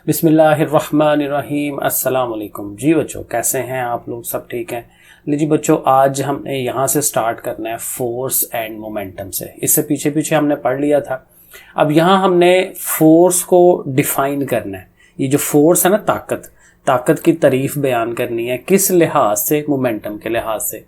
बिस्मिल्लाहिर्रहमानिर्रहीम। अस्सलाम वालेकुम जी बच्चों, कैसे हैं आप लोग? सब ठीक हैं? लीजिए बच्चों, आज हमने यहाँ से स्टार्ट करना है फोर्स एंड मोमेंटम से। इससे पीछे पीछे हमने पढ़ लिया था। अब यहाँ हमने फोर्स को डिफाइन करना है। ये जो फोर्स है ना, ताकत की तारीफ बयान करनी है। किस लिहाज से? मोमेंटम के लिहाज से,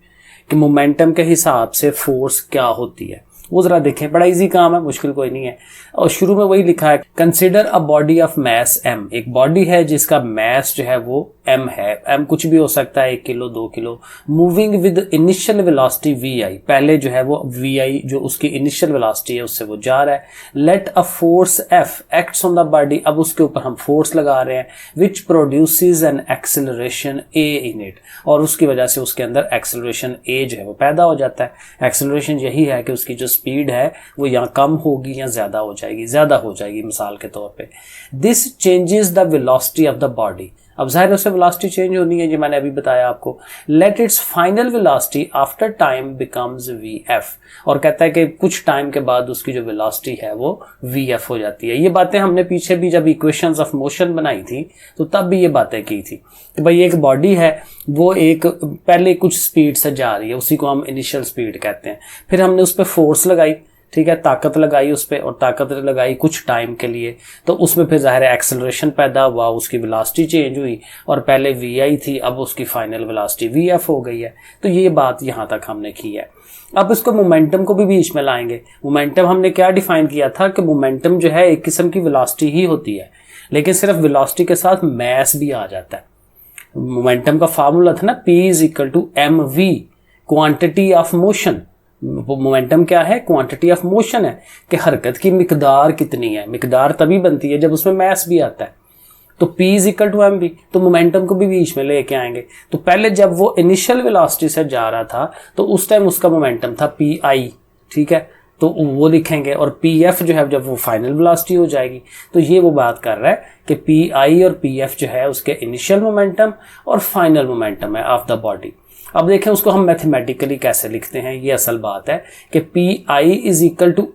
कि मोमेंटम के हिसाब से फोर्स क्या होती है वो जरा देखें। बड़ा इजी काम है, मुश्किल कोई नहीं है। और शुरू में वही लिखा है, consider a body of mess m। एक बॉडी है जिसका मैस जो है वो m है। m कुछ भी हो सकता है, 1 kilo 2 kilo, moving with initial velocity vi। पहले जो है वो vi जो उसकी इनिशियल वेलोसिटी है उससे वो जा रहा है। Let a force f acts on the body. अब उसके ऊपर हम फोर्स लगा रहे हैं, which produces an acceleration a in it. और उसकी वजह से उसके अंदर एक्सेलरेशन a जो है वो पैदा हो जाता है। एक्सेलरेशन यही है कि उसकी जो स्पीड है वो यहाँ कम होगी या ज्यादा हो जाएगी मिसाल के तौर पे। This changes the velocity of the body. अब जाहिर है उससे वेलोसिटी चेंज होनी है, जो मैंने अभी बताया आपको। Let its final velocity after time becomes vf। और कहता है कि कुछ टाइम के बाद उसकी जो वेलोसिटी है वो vf हो जाती है। ये बातें हमने पीछे भी जब इक्वेशंस ऑफ मोशन बनाई थी तो तब भी ये बातें की थी कि भाई एक बॉडी है, वो एक पहले कुछ स्पीड से जा रही है, उसी को हम इनिशियल स्पीड कहते हैं। फिर हमने उस पर फोर्स लगाई, ठीक है, ताकत लगाई उस पर, और ताकत लगाई कुछ टाइम के लिए, तो उसमें फिर जाहिर है एक्सेलरेशन पैदा हुआ, उसकी वेलोसिटी चेंज हुई, और पहले vi थी अब उसकी फाइनल वेलोसिटी vf हो गई है। तो ये बात यहाँ तक हमने की है। अब इसको मोमेंटम को भी बीच में लाएंगे। मोमेंटम हमने क्या डिफाइन किया था कि मोमेंटम जो है एक किस्म की वेलोसिटी ही होती है, लेकिन सिर्फ वेलोसिटी के साथ मैस भी आ जाता है। मोमेंटम का फार्मूला था ना, p = mv, quantity of motion. Momentum क्या है? क्वांटिटी ऑफ मोशन है, कि हरकत की मिकदार कितनी है। मिकदार तभी बनती है जब उसमें मैस भी आता है। तो p = mv, तो मोमेंटम को भी बीच में लेके आएंगे। तो पहले जब वो इनिशियल वेलोसिटी से जा रहा था तो उस टाइम उसका मोमेंटम था pi, ठीक है, तो वो लिखेंगे। और pf जो है जब वो फाइनल वेलोसिटी हो जाएगी, तो ये वो बात कर रहा है कि pi और pf जो है उसके इनिशियल मोमेंटम और फाइनल मोमेंटम है ऑफ द बॉडी। अब देखें उसको हम मैथमेटिकली कैसे लिखते हैं। ये असल बात है कि pi =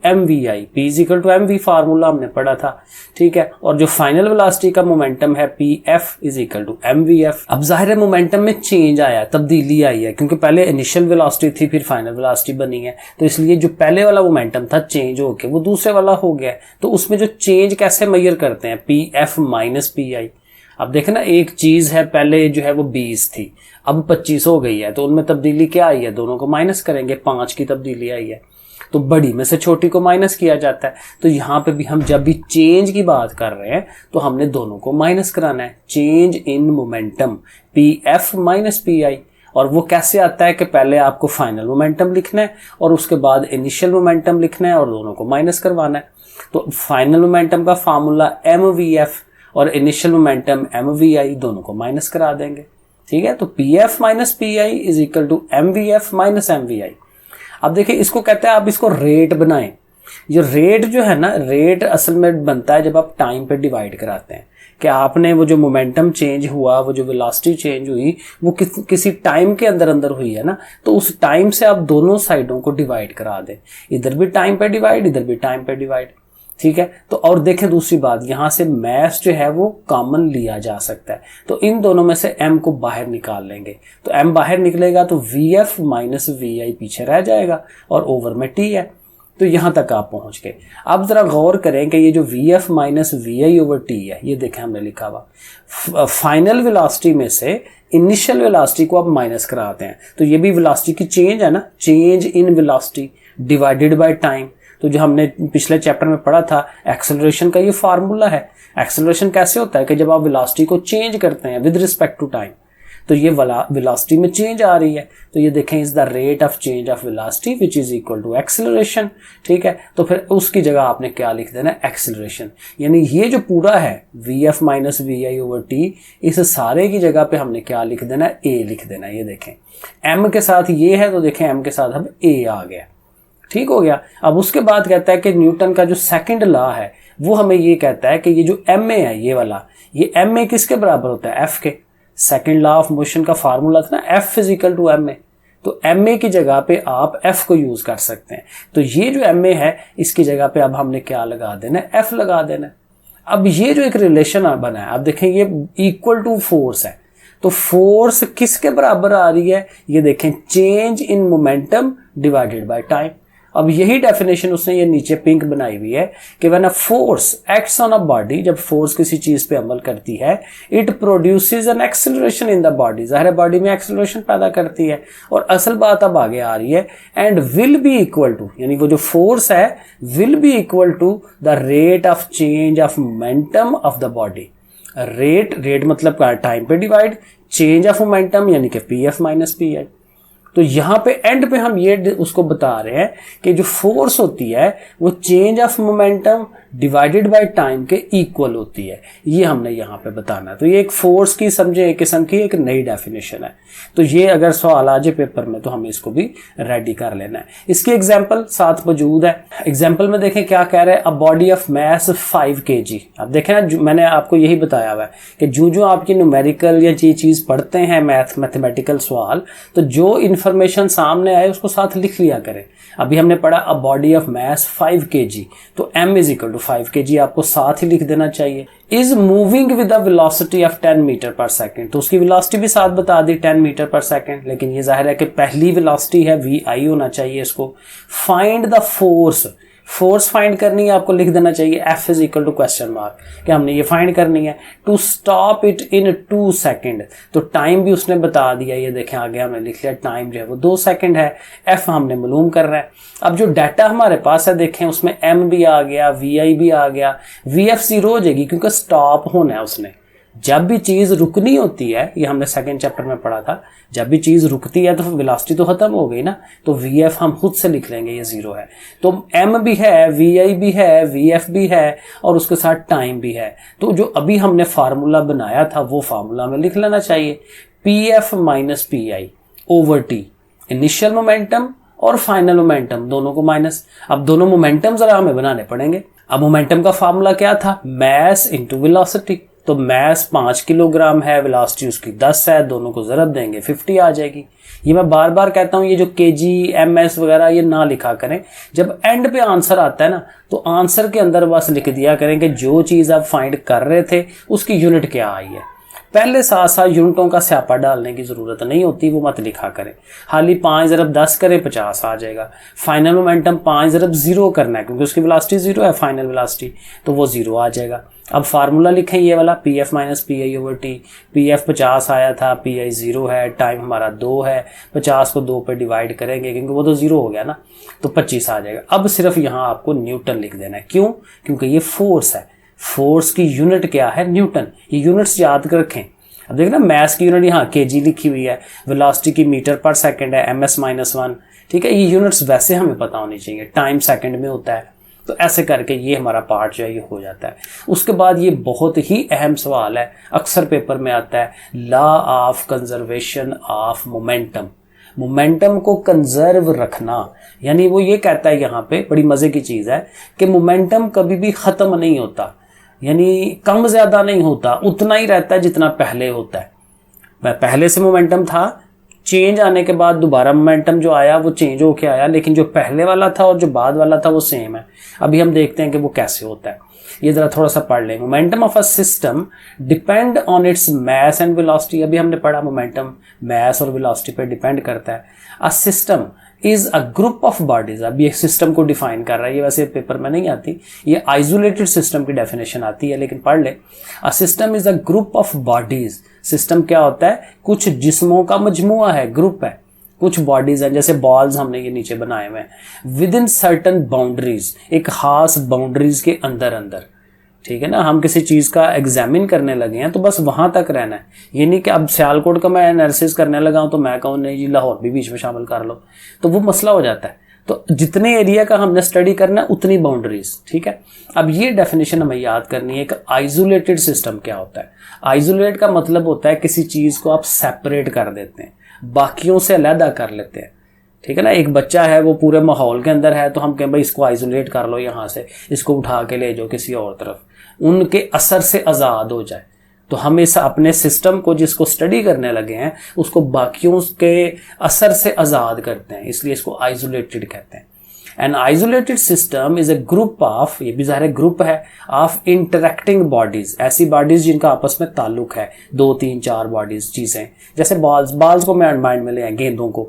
mvi। p = mv formula हमने पढ़ा था, ठीक है। और जो फाइनल वेलोसिटी का मोमेंटम है pf = mvf। अब जाहिर है मोमेंटम में चेंज आया, तब्दीली आई है, क्योंकि पहले इनिशियल वेलोसिटी थी फिर फाइनल वेलोसिटी बनी है, तो इसलिए जो पहले वाला मोमेंटम था चेंज होके वो दूसरे वाला हो गया। तो उसमें जो चेंज कैसे मेजर करते हैं? pf - pi। अब देखें ना, एक चीज है पहले जो है वो 20 थी, अब 25 हो गई है, तो उनमें तब्दीली क्या आई है? दोनों को माइनस करेंगे, 5 की तब्दीली आई है, तो बड़ी में से छोटी को माइनस किया जाता है। तो यहाँ पे भी हम जब भी चेंज की बात कर रहे हैं तो हमने दोनों को माइनस कराना है। Change in momentum pf - pi। और वो कैसे आता है कि पहले आपको फाइनल मोमेंटम लिखना है और उसके बाद इनिशियल मोमेंटम लिखना है और दोनों को माइनस करवाना है। तो फाइनल मोमेंटम का फार्मूला mvf और इनिशियल मोमेंटम mvi, दोनों को माइनस करा देंगे, ठीक है। तो pf - pi = mvf - mvi। अब देखिए इसको कहते हैं, आप इसको रेट बनाएं। ये रेट जो है ना, रेट असल में बनता है जब आप टाइम पे डिवाइड कराते हैं, कि आपने वो जो मोमेंटम चेंज हुआ, वो जो वेलोसिटी चेंज हुई, वो किसी टाइम के अंदर हुई है ना, तो उस टाइम से आप दोनों साइडों को डिवाइड करा दें। इधर भी टाइम पे डिवाइड, इधर भी टाइम पे डिवाइड, ठीक है। तो और देखें दूसरी बात, यहां से मैस जो है वो कॉमन लिया जा सकता है, तो इन दोनों में से m को बाहर निकाल लेंगे। तो m बाहर निकलेगा तो vf - vi पीछे रह जाएगा और ओवर में t है। तो यहां तक आप पहुंच गए। अब जरा गौर करें कि ये जो vf - vi/t है, ये देखें हमने लिखा हुआ फाइनल वेलोसिटी में से इनिशियल वेलोसिटी को आप माइनस कराते हैं, तो ये भी वेलोसिटी की चेंज है ना, change in velocity divided by time. तो जो हमने पिछले चैप्टर में पढ़ा था, एक्सेलरेशन का ये फार्मूला है। एक्सेलरेशन कैसे होता है कि जब आप वेलोसिटी को चेंज करते हैं विद रिस्पेक्ट टू टाइम, तो ये वेलोसिटी में चेंज आ रही है। तो ये देखें, is the rate of change of velocity which is equal to acceleration, ठीक है। तो फिर उसकी जगह आपने क्या लिख देना? एक्सेलरेशन। यानी ये जो पूरा है vf - vi/t, इस सारे की जगह पे हमने क्या लिख देना? a लिख देना। ये देखें m के साथ ये है, तो देखें m के साथ अब a आ गया, ठीक हो गया। अब उसके बाद कहता है कि न्यूटन का जो सेकंड लॉ है वो हमें ये कहता है कि ये जो ma है, ये वाला, ये ma किसके बराबर होता है? f के। सेकंड लॉ ऑफ मोशन का फार्मूला था ना, f = ma। तो ma की जगह पे आप f को यूज कर सकते हैं। तो ये जो ma है इसकी जगह पे अब हमने क्या लगा देना? f लगा देना। अब ये जो एक रिलेशन बना है, आप देखें ये इक्वल टू फोर्स है, तो फोर्स किसके बराबर आ रही है, ये देखें change in momentum divided by time. अब यही डेफिनेशन उसने ये नीचे पिंक बनाई हुई है कि when a force acts on a body, जब फोर्स किसी चीज पे अमल करती है, it produces an acceleration in the body, ज़ाहिर बॉडी में एक्सेलरेशन पैदा करती है। और असल बात अब आगे आ रही है, and will be equal to, यानी वो जो फोर्स है will be equal to the rate of change of momentum of the body. Rate मतलब टाइम पे डिवाइड, चेंज ऑफ मोमेंटम यानी कि P F minus P I. तो यहां पे एंड पे हम ये उसको बता रहे हैं कि जो फोर्स होती है वो change of momentum divided by time के इक्वल होती है, ये हमने यहाँ पे बताना है। तो ये एक फोर्स की समझे एक किस्म की एक नई डेफिनेशन है। तो ये अगर सवाल आ जाए पेपर में तो हमें इसको भी रेडी कर लेना है। इसकी एग्जाम्पल साथ मौजूद है। एग्जाम्पल में देखें क्या कह रहे हैं, अ बॉडी ऑफ मैस 5 kg। अब देखें ना, मैंने आपको यही बताया हुआ है कि जो आपकी न्यूमेरिकल या ये चीज पढ़ते हैं मैथमेटिकल सवाल, तो जो इंफॉर्मेशन सामने आए उसको साथ लिख लिया करें। अभी हमने पढ़ा a body of mass 5 kg, तो m is equal to 5 kg आपको साथ ही लिख देना चाहिए। Is moving with the velocity of 10 metre per second, तो उसकी वेलोसिटी भी साथ बता दी 10 मीटर पर सेकेंड, लेकिन ये जाहिर है कि पहली वेलोसिटी है vi होना चाहिए इसको। फाइंड द फोर्स फाइंड करनी है, आपको लिख देना चाहिए f is equal to question mark, कि हमने ये फाइंड करनी है। To stop it in 2 second, तो टाइम भी उसने बता दिया, ये देखें आगे हमने लिख लिया टाइम जो है वो 2 सेकेंड है। f हमने मालूम कर रहा है। अब जो डाटा हमारे पास है देखें उसमें m भी आ गया, vi भी आ गया, vf 0 हो जाएगी क्योंकि स्टॉप होना है उसने। जब भी चीज रुकनी होती है, ये हमने सेकंड चैप्टर में पढ़ा था, जब भी चीज रुकती है तो वेलोसिटी तो खत्म हो गई ना, तो vf हम खुद से लिख लेंगे ये 0 है। तो m भी है, vi भी है, vf भी है और उसके साथ टाइम भी है। तो जो अभी हमने फार्मूला बनाया था वो फार्मूला में लिख लेना चाहिए, pf माइनस पी आई ओवर टी, इनिशियल मोमेंटम और फाइनल मोमेंटम दोनों को माइनस। अब दोनों मोमेंटम जरा हमें बनाने पड़ेंगे। अब मोमेंटम का फार्मूला क्या था, मैस इंटू वेलोसिटी। तो मैस 5 किलोग्राम है, वेलोसिटी उसकी 10 है, दोनों को ज़रब देंगे 50 आ जाएगी। ये मैं बार बार कहता हूँ, ये जो केजी एमएस वगैरह ये ना लिखा करें। जब एंड पे आंसर आता है ना, तो आंसर के अंदर बस लिख दिया करें कि जो चीज़ आप फाइंड कर रहे थे उसकी यूनिट क्या आई है। पहले साथ साथ यूनिटों का स्यापा डालने की जरूरत नहीं होती, वो मत लिखा करें। हाली 5 ज़रब 10 करें 50 आ जाएगा। फाइनल मोमेंटम 5 ज़रब 0 करना है क्योंकि उसकी वेलोसिटी 0 है फाइनल वेलोसिटी, तो वो 0 आ जाएगा। अब फार्मूला लिखें ये वाला, पी एफ माइनस पी आई ओवर टी। पी एफ 50 आया था, पी आई 0 है, टाइम हमारा 2 है, 50 को 2 पे डिवाइड करेंगे क्योंकि वो तो 0 हो गया ना, तो 25 आ जाएगा। अब सिर्फ यहाँ आपको न्यूटन लिख देना है। क्यों? क्योंकि ये फोर्स है, फोर्स की यूनिट क्या है, न्यूटन। ये यूनिट्स याद कर रखें। अब देखना मैस की यूनिट यहाँ केजी लिखी हुई है, वेलोसिटी की मीटर पर सेकंड है, एमएस माइनस 1, ठीक है। ये यूनिट्स वैसे हमें पता होनी चाहिए, टाइम सेकंड में होता है। तो ऐसे करके ये हमारा पार्ट जो है ये हो जाता है। उसके बाद ये बहुत ही अहम सवाल है, अक्सर पेपर में आता है, law of conservation of momentum. Momentum को कंजर्व रखना, यानी वो ये कहता है यहाँ पे, बड़ी मजे की चीज है कि मोमेंटम कभी भी खत्म नहीं होता, यानी कम ज्यादा नहीं होता, उतना ही रहता है जितना पहले होता है। पहले से मोमेंटम था, चेंज आने के बाद दोबारा मोमेंटम जो आया वो चेंज होके आया, लेकिन जो पहले वाला था और जो बाद वाला था वो सेम है। अभी हम देखते हैं कि वो कैसे होता है। ये जरा थोड़ा सा पढ़ लें। Momentum of a system depend on its mass and velocity. अभी हमने पढ़ा मोमेंटम मैस और वेलोसिटी पे डिपेंड करता है। A system is a group of bodies. अब ये सिस्टम को डिफाइन कर रहा है, ये वैसे पेपर में नहीं आती, ये आइसोलेटेड सिस्टम की डेफिनेशन आती है, लेकिन पढ़ ले। अ system is a group of bodies. System क्या होता है, कुछ जिस्मों का मजमुआ है, ग्रुप है, कुछ बॉडीज हैं, जैसे बॉल्स हमने ये नीचे बनाए हुए हैं, विद इन सर्टन बाउंड्रीज, एक खास बाउंड्रीज के अंदर अंदर, ठीक है ना। हम किसी चीज का एग्जामिन करने लगे हैं तो बस वहां तक रहना है। ये नहीं कि अब सियालकोट का मैं एनालिसिस करने लगा हूं तो मैं कहूँ नहीं जी लाहौर भी बीच में शामिल कर लो, तो वो मसला हो जाता है। तो जितने एरिया का हमने स्टडी करना है उतनी बाउंड्रीज, ठीक है। अब ये डेफिनेशन हमें याद करनी है कि आइसोलेटेड सिस्टम क्या होता है। आइसोलेट का मतलब होता है किसी चीज को आप सेपरेट कर देते हैं, बाकियों से अलहदा कर लेते हैं, ठीक है ना। एक बच्चा है वो पूरे माहौल के अंदर है, तो हम कहें भाई इसको आइसोलेट कर लो, यहाँ से इसको उठा के ले जाओ किसी और तरफ, उनके असर से आज़ाद हो जाए। तो हम इस अपने सिस्टम को जिसको स्टडी करने लगे हैं उसको बाकियों के असर से आज़ाद करते हैं, इसलिए इसको आइसोलेटेड कहते हैं। An isolated system is a group of, ये भी ज़ाहिर ग्रुप है, ऑफ इंटरेक्टिंग बॉडीज, ऐसी बॉडीज जिनका आपस में ताल्लुक है, 2 3 4 बॉडीज चीज़ें, जैसे बॉल्स को मैं माइंड में ले आए, गेंदों को,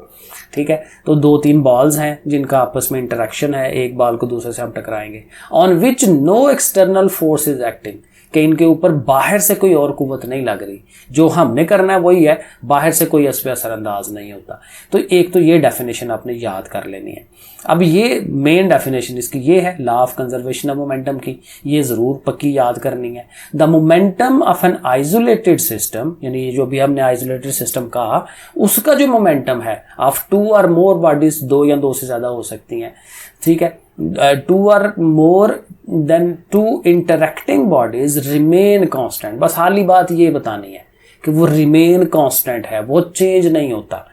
ठीक है, तो 2 3 बॉल्स हैं जिनका आपस में इंटरेक्शन है, एक बॉल को दूसरे से हम टकराएंगे, on which no external force is acting, कि इनके ऊपर बाहर से कोई और कुव्वत नहीं लग रही, जो हमने करना है वही है, बाहर से कोई इस पे असरअंदाज नहीं होता। तो एक तो ये डेफिनेशन आपने याद कर लेनी है। अब ये मेन डेफिनेशन इसकी ये है, law of conservation of momentum की, ये ज़रूर पक्की याद करनी है। The momentum of an isolated system, यानी जो भी हमने आइसोलेटेड सिस्टम कहा, उसका जो मोमेंटम है ऑफ 2 और मोर बॉडीज, 2 या 2 से ज़्यादा हो सकती हैं, ठीक है, 2 और more than 2 interacting bodies remain constant. बस हाली बात ये बतानी है कि वो रिमेन कांस्टेंट है, वो चेंज नहीं होता।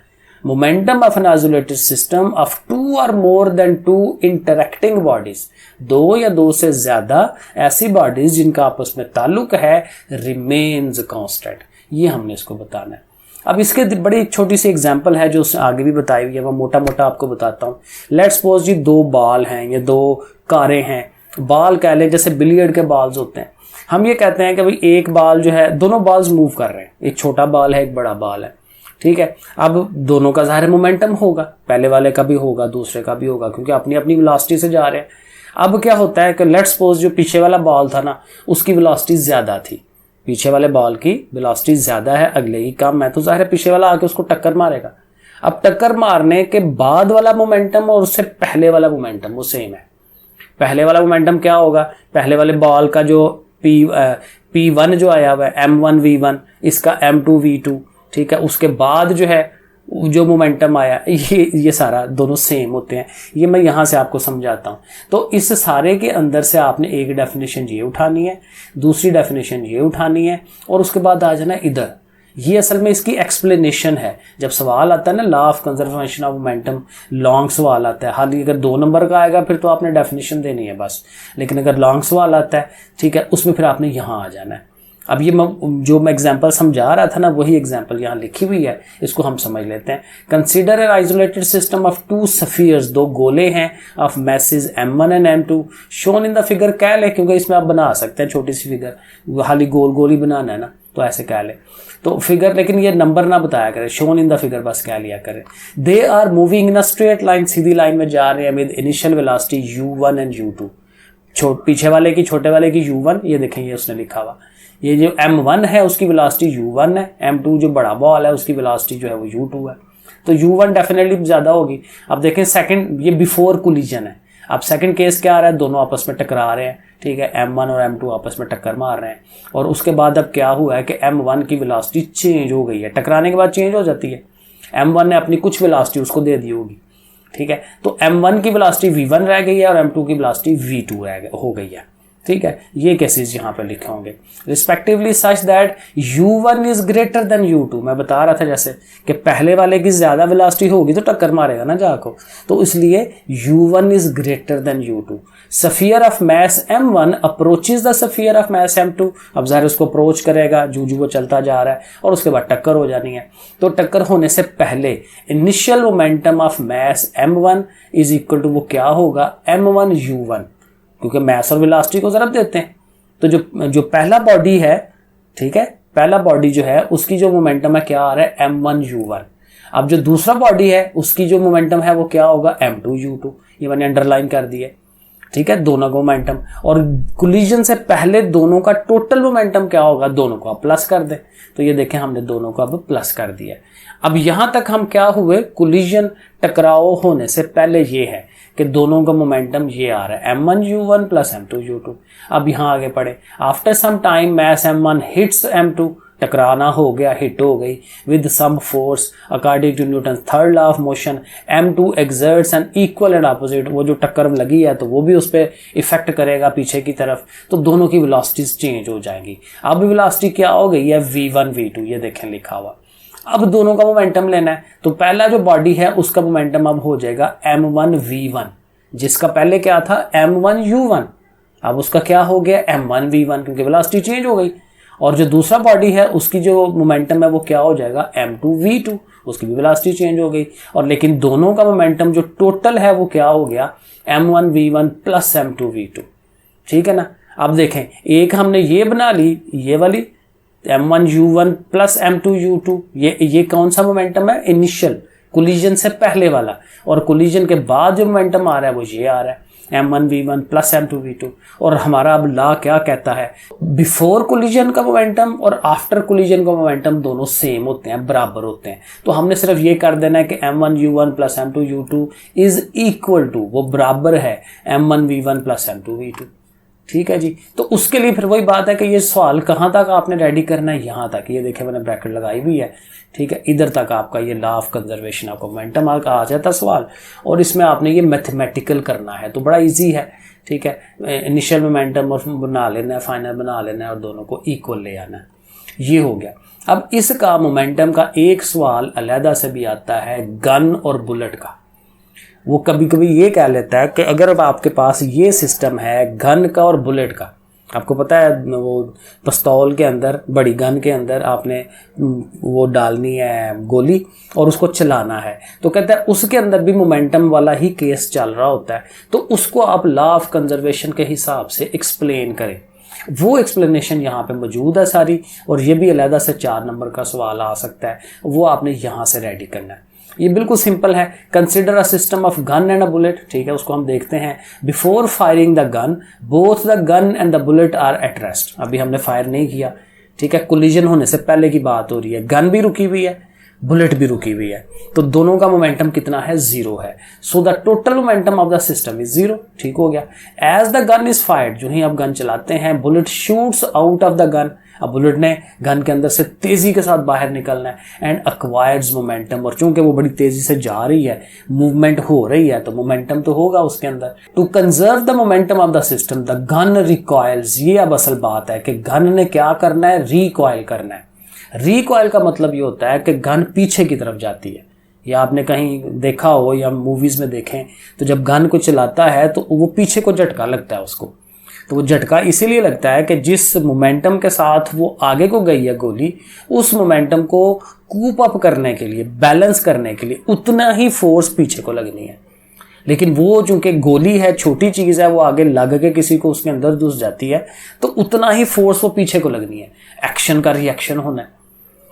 Momentum of an isolated system of 2 और मोर देन 2 इंटरेक्टिंग बॉडीज, 2 या 2 से ज्यादा ऐसी बॉडीज जिनका आपस में ताल्लुक है, रिमेन्स कांस्टेंट। ये हमने इसको बताना है। अब इसके बड़ी छोटी सी एग्जांपल है जो आगे भी बताई हुई है, मैं मोटा मोटा आपको बताता हूँ। लेट्स सपोज जी 2 बॉल हैं या 2 कारें हैं, बॉल कह लें जैसे बिलियर्ड के बॉल्स होते हैं। हम ये कहते हैं कि भाई एक बॉल जो है, दोनों बॉल्स मूव कर रहे हैं, एक छोटा बॉल है एक बड़ा बॉल है, ठीक है। अब दोनों का ज़ाहिर मोमेंटम होगा, पहले वाले का भी होगा दूसरे का भी होगा, क्योंकि अपनी अपनी वेलोसिटी से जा रहे हैं। अब क्या होता है कि लेट्स सपोज जो पीछे वाला बॉल था ना, उसकी वेलोसिटी ज़्यादा थी, पीछे वाले बॉल की वेलोसिटी ज़्यादा है, अगले ही कम है, तो ज़ाहिर है पीछे वाला आके उसको टक्कर मारेगा। अब टक्कर मारने के बाद वाला मोमेंटम और उससे पहले वाला मोमेंटम वो सेम है। पहले वाला मोमेंटम क्या होगा, पहले वाले बॉल का जो P1 जो आया हुआ है, M1 V1, इसका M2 V2, ठीक है। उसके बाद जो है जो मोमेंटम आया, ये सारा दोनों सेम होते हैं। ये मैं यहाँ से आपको समझाता हूँ। तो इस सारे के अंदर से आपने एक डेफिनेशन ये उठानी है, दूसरी डेफिनेशन ये उठानी है, और उसके बाद आ जाना इधर। ये असल में इसकी एक्सप्लेनेशन है। जब सवाल आता है ना law of conservation of momentum, long सवाल आता है, हालांकि अगर 2 नंबर का आएगा फिर तो आपने डेफिनेशन देनी है बस, लेकिन अगर लॉन्ग सवाल आता है, ठीक है, उसमें फिर आपने यहाँ आ जाना है। अब ये जो मैं एग्जांपल समझा रहा था ना, वही एग्जांपल यहाँ लिखी हुई है, इसको हम समझ लेते हैं। Consider an isolated system of 2 spheres, 2 गोले हैं, of message M1 and M2 shown in the figure. कह ले, क्योंकि इसमें आप बना सकते हैं छोटी सी फिगर, हाली गोल गोल ही बनाना है ना, तो ऐसे कह ले तो फिगर, लेकिन ये नंबर ना बताया करे, शोन इन द फिगर बस कह लिया करे। They are moving in a straight line, सीधी लाइन में जा रहे हैं, with initial velocity U1 and U2। पीछे वाले की, छोटे वाले की U1, ये देखेंगे उसने लिखा हुआ, ये जो M1 है उसकी वेलोसिटी U1 है, M2 जो बड़ा बॉल है उसकी वेलोसिटी जो है वो U2 है, तो U1 डेफिनेटली ज़्यादा होगी। अब देखें सेकंड, ये बिफोर कोलिजन है। अब सेकंड केस क्या आ रहा है, दोनों आपस में टकरा रहे हैं, ठीक है, M1 और M2 आपस में टक्कर मार रहे हैं, और उसके बाद अब क्या हुआ है कि M1 की वेलोसिटी चेंज हो गई है, टकराने के बाद चेंज हो जाती है। M1 ने अपनी कुछ वेलोसिटी उसको दे दी होगी, ठीक है, तो M1 की वेलोसिटी V1 रह गई है और M2 की वेलोसिटी V2 हो गई है, ठीक है। ये केसेस यहाँ पे लिखे होंगे, respectively such that U1 is greater than U2। मैं बता रहा था जैसे कि पहले वाले की ज्यादा वेलोसिटी होगी तो टक्कर मारेगा ना जाको, तो इसलिए U1 is greater than U2। Sphere of mass M1 approaches the sphere of mass M2। अब ज़ाहिर उसको अप्रोच करेगा, जू वो चलता जा रहा है, और उसके बाद टक्कर हो जानी है। तो टक्कर होने से पहले initial momentum of mass M1 is equal to, वो क्या होगा, M1 U1, क्योंकि मास और वेलोसिटी को ज़रब देते हैं। तो जो पहला बॉडी है, ठीक है, पहला बॉडी जो है उसकी जो मोमेंटम है क्या आ रहा है, M1 U1। अब जो दूसरा बॉडी है उसकी जो मोमेंटम है वो क्या होगा, M2 U2। ये मैंने अंडरलाइन कर दिया, ठीक है, दोनों का मोमेंटम। और कोलिजन से पहले दोनों का टोटल मोमेंटम क्या होगा, दोनों को आप प्लस कर दें, तो ये देखें हमने दोनों को अब प्लस कर दिया। अब यहां तक हम क्या हुए, कोलिजन टकराव होने से पहले ये है कि दोनों का मोमेंटम ये आ रहा है, M1 U1 plus M2 U2। अब यहाँ आगे पढ़े, after some time mass M1 hits M2, टकराना हो गया, हिट हो गई, with some force according to Newton third law of motion M2 exerts an equal and opposite. वो जो टक्कर लगी है तो वो भी उस पर इफेक्ट करेगा पीछे की तरफ, तो दोनों की वेलोसिटीज चेंज हो जाएंगी। अब वेलोसिटी क्या हो गई है, V1 V2, ये देखें लिखा हुआ। अब दोनों का मोमेंटम लेना है, तो पहला जो बॉडी है उसका मोमेंटम अब हो जाएगा M1 V1, जिसका पहले क्या था M1 U1, अब उसका क्या हो गया M1 V1, क्योंकि वेलोसिटी चेंज हो गई। और जो दूसरा बॉडी है उसकी जो मोमेंटम है वो क्या हो जाएगा M2 V2, उसकी भी वेलोसिटी चेंज हो गई। और लेकिन दोनों का मोमेंटम जो टोटल है वो क्या हो गया, m1v1 प्लस m2v2, ठीक है ना। अब देखें, एक हमने ये बना ली, ये वाली m1u1 प्लस m2u2, ये कौन सा मोमेंटम है, इनिशियल कोलिजन से पहले वाला, और कोलिजन के बाद जो मोमेंटम आ रहा है वो ये आ रहा है m1v1 प्लस m2v2। और हमारा अब लॉ क्या कहता है, बिफोर कोलिजन का मोमेंटम और आफ्टर कोलिजन का मोमेंटम दोनों सेम होते हैं, बराबर होते हैं। तो हमने सिर्फ ये कर देना है कि m1u1 plus m2u2 is equal to, वो बराबर है m1v1 प्लस m2v2, ठीक है जी। तो उसके लिए फिर वही बात है कि ये सवाल कहाँ तक आपने रेडी करना है, यहाँ तक, ये देखिए मैंने ब्रैकेट लगाई हुई है, ठीक है। इधर तक आपका ये law of conservation of momentum आ जाता सवाल, और इसमें आपने ये मैथमेटिकल करना है, तो बड़ा इजी है, ठीक है। इनिशियल मोमेंटम और बना लेना है, फाइनल बना लेना है, और दोनों को इक्वल ले आना है, ये हो गया। अब इसका मोमेंटम का एक सवाल अलहदा से भी आता है गन और बुलेट का। वो कभी कभी ये कह लेता है कि अगर अब आपके पास ये सिस्टम है गन का और बुलेट का, आपको पता है वो पिस्तौल के अंदर, बड़ी गन के अंदर आपने वो डालनी है गोली और उसको चलाना है, तो कहता है उसके अंदर भी मोमेंटम वाला ही केस चल रहा होता है, तो उसको आप लॉ ऑफ कंजर्वेशन के हिसाब से एक्सप्लेन करें। वो एक्सप्लेनेशन यहाँ पे मौजूद है सारी, और ये भी अलहदा से 4 नंबर का सवाल आ सकता है, वो आपने यहाँ से रेडी करना है। ये बिल्कुल सिंपल है, consider a system of gun and a bullet, ठीक है, उसको हम देखते हैं। Before firing the gun both the gun and the bullet are at rest, अभी हमने फायर नहीं किया, ठीक है, कोलिजन होने से पहले की बात हो रही है, गन भी रुकी हुई है, बुलेट भी रुकी हुई है, तो दोनों का मोमेंटम कितना है, 0 है। So the total momentum of the system is 0, ठीक हो गया। As the gun is fired, जो ही आप गन चलाते हैं, bullet shoots out of the gun, अब बुलेट ने गन के अंदर से तेजी के साथ बाहर निकलना है, एंड अक्वायर्स मोमेंटम, और चूंकि वो बड़ी तेजी से जा रही है, मूवमेंट हो रही है, तो मोमेंटम तो होगा उसके अंदर। To conserve the momentum of the system the gun recoils, ये अब असल बात है कि गन ने क्या करना है, रिकॉइल करना है। रिकॉइल का मतलब ये होता है कि गन पीछे की तरफ जाती है, या आपने कहीं देखा हो या मूवीज में देखें, तो जब गन को चलाता है तो वो पीछे को झटका लगता है उसको, तो वो झटका इसीलिए लगता है कि जिस मोमेंटम के साथ वो आगे को गई है गोली, उस मोमेंटम को कूप अप करने के लिए, बैलेंस करने के लिए उतना ही फोर्स पीछे को लगनी है। लेकिन वो चूंकि गोली है, छोटी चीज है, वो आगे लग के किसी को उसके अंदर घुस जाती है, तो उतना ही फोर्स वो पीछे को लगनी है, एक्शन का रिएक्शन होना है।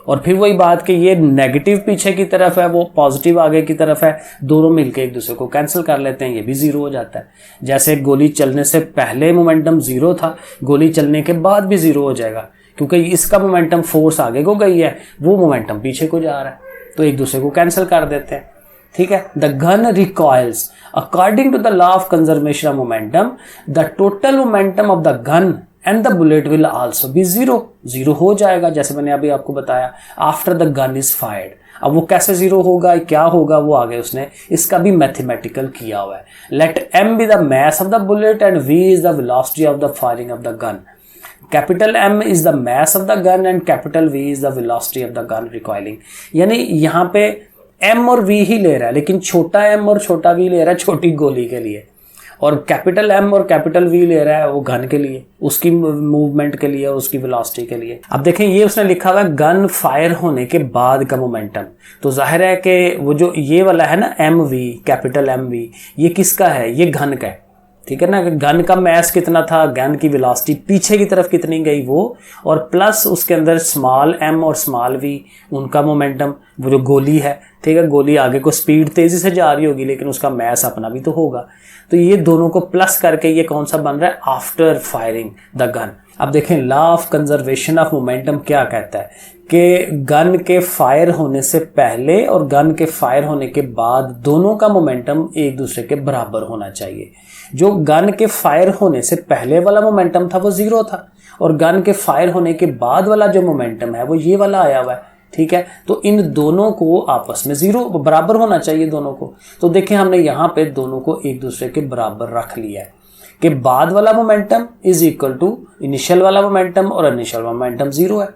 और फिर वही बात कि ये नेगेटिव पीछे की तरफ है, वो पॉजिटिव आगे की तरफ है, दोनों मिलके एक दूसरे को कैंसिल कर लेते हैं, ये भी 0 हो जाता है। जैसे गोली चलने से पहले मोमेंटम 0 था, गोली चलने के बाद भी 0 हो जाएगा, क्योंकि इसका मोमेंटम फोर्स आगे को गई है, वो मोमेंटम पीछे को जा रहा है, तो एक दूसरे को कैंसिल कर देते हैं, ठीक है। The gun recoils according to the law of conservation of momentum, the total momentum of the gun and the bullet will also be 0 हो जाएगा, जैसे मैंने अभी आपको बताया, after the gun is fired. अब वो कैसे 0 होगा, क्या होगा, वो आगे उसने इसका भी मैथमेटिकल किया हुआ है। Let m be the mass of the bullet and v is the velocity of the firing of the gun. Capital M is the mass of the gun and capital V is the velocity of the gun recoiling. यानी यहाँ पे M और V ही ले रहा है, लेकिन छोटा m और छोटा v ले रहा है छोटी गोली के लिए, और कैपिटल M और कैपिटल V ले रहा है वो गन के लिए, उसकी मूवमेंट के लिए, उसकी वेलोसिटी के लिए। अब देखें, ये उसने लिखा हुआ गन फायर होने के बाद का मोमेंटम, तो जाहिर है कि वो जो ये वाला है ना MV, कैपिटल MV, ये किसका है, ये गन का है, ठीक है ना। गन का मैस कितना था, गन की वेलोसिटी पीछे की तरफ कितनी गई वो, और प्लस उसके अंदर स्मॉल m और स्मॉल v, उनका मोमेंटम, वो जो गोली है, ठीक है, गोली आगे को स्पीड तेजी से जा रही होगी, लेकिन उसका मैस अपना भी तो होगा, तो ये दोनों को प्लस करके ये कौन सा बन रहा है, आफ्टर फायरिंग द गन। अब देखें, law of conservation of momentum क्या कहता है कि गन के फायर होने से पहले और गन के फायर होने के बाद दोनों का मोमेंटम एक दूसरे के बराबर होना चाहिए। जो गन के फायर होने से पहले वाला मोमेंटम था वो 0 था, और गन के फायर होने के बाद वाला जो मोमेंटम है वो ये वाला आया हुआ है, ठीक है। तो इन दोनों को आपस में 0 बराबर होना चाहिए दोनों को। तो देखें, हमने यहाँ पे दोनों को एक दूसरे के बराबर रख लिया है कि बाद वाला momentum is equal to initial वाला मोमेंटम, और इनिशियल मोमेंटम 0 है,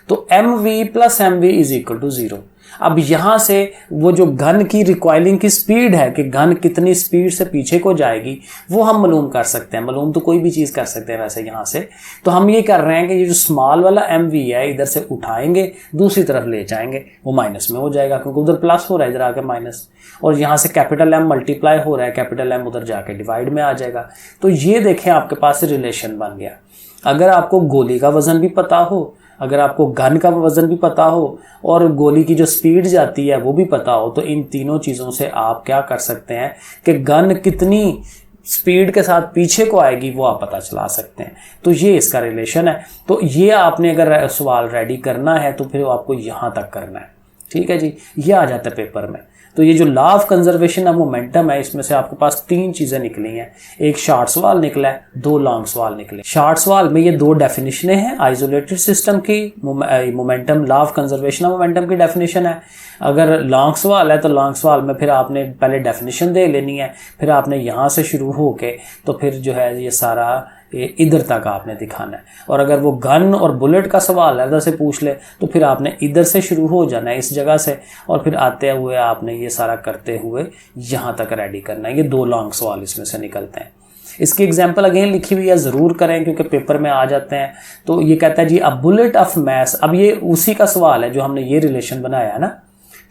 तो mv plus mv is equal to 0। अब यहां से वो जो गन की रिकॉइलिंग की स्पीड है कि गन कितनी स्पीड से पीछे को जाएगी वो हम मालूम कर सकते हैं। मालूम तो कोई भी चीज कर सकते हैं वैसे यहां से। तो हम ये कर रहे हैं कि ये जो स्मॉल वाला MV है इधर से उठाएंगे दूसरी तरफ ले जाएंगे, वो माइनस में हो जाएगा क्योंकि उधर प्लस हो रहा है इधर आके माइनस, और यहां से कैपिटल M मल्टीप्लाई हो रहा है, कैपिटल M उधर जाके डिवाइड में आ जाएगा। तो ये देखें आपके पास रिलेशन बन गया। अगर आपको गोली का वजन भी पता हो, अगर आपको गन का वजन भी पता हो और गोली की जो स्पीड जाती है वो भी पता हो, तो इन तीनों चीज़ों से आप क्या कर सकते हैं कि गन कितनी स्पीड के साथ पीछे को आएगी वो आप पता चला सकते हैं। तो ये इसका रिलेशन है। तो ये आपने अगर सवाल रेडी करना है तो फिर आपको यहाँ तक करना है। ठीक है जी, ये आ जाता है पेपर में। तो ये जो law of conservation of momentum है इसमें से आपके पास 3 चीजें निकली हैं। एक शॉर्ट सवाल निकला है, 2 लॉन्ग सवाल निकले। शॉर्ट सवाल में ये 2 डेफिनेशनें हैं आइसोलेटेड सिस्टम की, momentum law of conservation of momentum की डेफिनेशन है। अगर लॉन्ग सवाल है तो लॉन्ग सवाल में फिर आपने पहले डेफिनेशन दे लेनी है, फिर आपने यहाँ से शुरू होके तो फिर जो है ये सारा इधर तक आपने दिखाना है। और अगर वो गन और बुलेट का सवाल इधर से पूछ ले तो फिर आपने इधर से शुरू हो जाना है इस जगह से, और फिर आते हुए आपने ये सारा करते हुए यहाँ तक रेडी करना है। ये 2 लॉन्ग सवाल इसमें से निकलते हैं। इसकी एग्जाम्पल अगेन लिखी हुई है, ज़रूर करें क्योंकि पेपर में आ जाते हैं। तो ये कहता है जी अ बुलेट ऑफ मैस, अब ये उसी का सवाल है जो हमने ये रिलेशन बनाया है ना,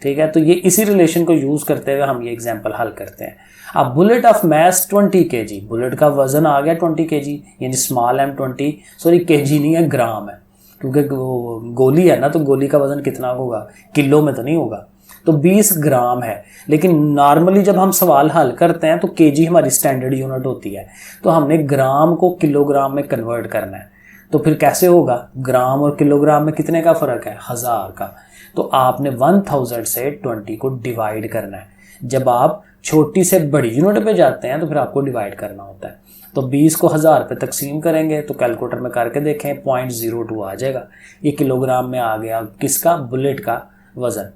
ठीक है। तो ये इसी रिलेशन को यूज करते हुए हम ये एग्जांपल हल करते हैं। अब bullet of mass 20 kg, bullet का वजन आ गया 20 kg, यानी स्मॉल m 20, सॉरी kg नहीं है, ग्राम है, क्योंकि गोली है ना, तो गोली का वजन कितना होगा, किलो में तो नहीं होगा, तो 20 ग्राम है। लेकिन नॉर्मली जब हम सवाल हल करते हैं तो kg हमारी स्टैंडर्ड यूनिट होती है, तो हमने ग्राम को किलोग्राम में कन्वर्ट करना है। तो फिर कैसे होगा, ग्राम और किलोग्राम में कितने का फर्क है, 1000 का। तो आपने 1000 से 20 को डिवाइड करना है। जब आप छोटी से बड़ी यूनिट पे जाते हैं तो फिर आपको डिवाइड करना होता है। तो 20 को 1000 पे तकसीम करेंगे तो कैलकुलेटर में करके देखें 0.02 आ जाएगा। ये किलोग्राम में आ गया किसका, बुलेट का वजन।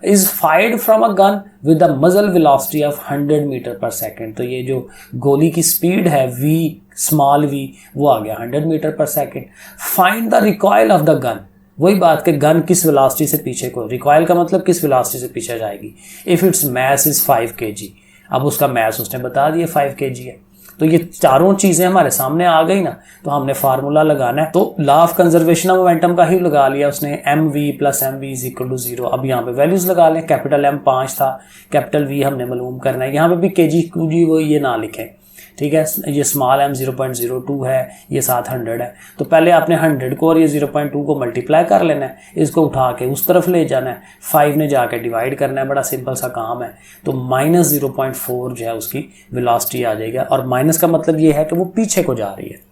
Is fired from a gun with a मजल velocity of 100 metre per second. तो ये जो गोली की स्पीड है v, स्मॉल v, वो आ गया 100 metre per second. Find the recoil of the gun, वही बात कि गन किस वेलोसिटी से पीछे को, रिकॉइल का मतलब किस वेलोसिटी से पीछे जाएगी। If its mass is 5 kg, अब उसका मैस उसने बता दिया 5 kg है। तो ये चारों चीजें हमारे सामने आ गई ना, तो हमने फार्मूला लगाना है। तो law of conservation of momentum का ही लगा लिया उसने, mv plus mv is equal to 0। अब यहाँ पे वैल्यूज लगा लें, कैपिटल M 5 था, कैपिटल V हमने मालूम करना है। यहाँ पे भी kg QG वो ये ना लिखें, ठीक है। ये स्मॉल m 0.02 है, ये साथ 100 है। तो पहले आपने 100 को और ये 0.2 को मल्टीप्लाई कर लेना है, इसको उठा के उस तरफ ले जाना है, 5 ने जाके डिवाइड करना है, बड़ा सिंपल सा काम है। तो -0.4 जो है उसकी वेलोसिटी आ जाएगा, और माइनस का मतलब ये है कि वो पीछे को जा रही है।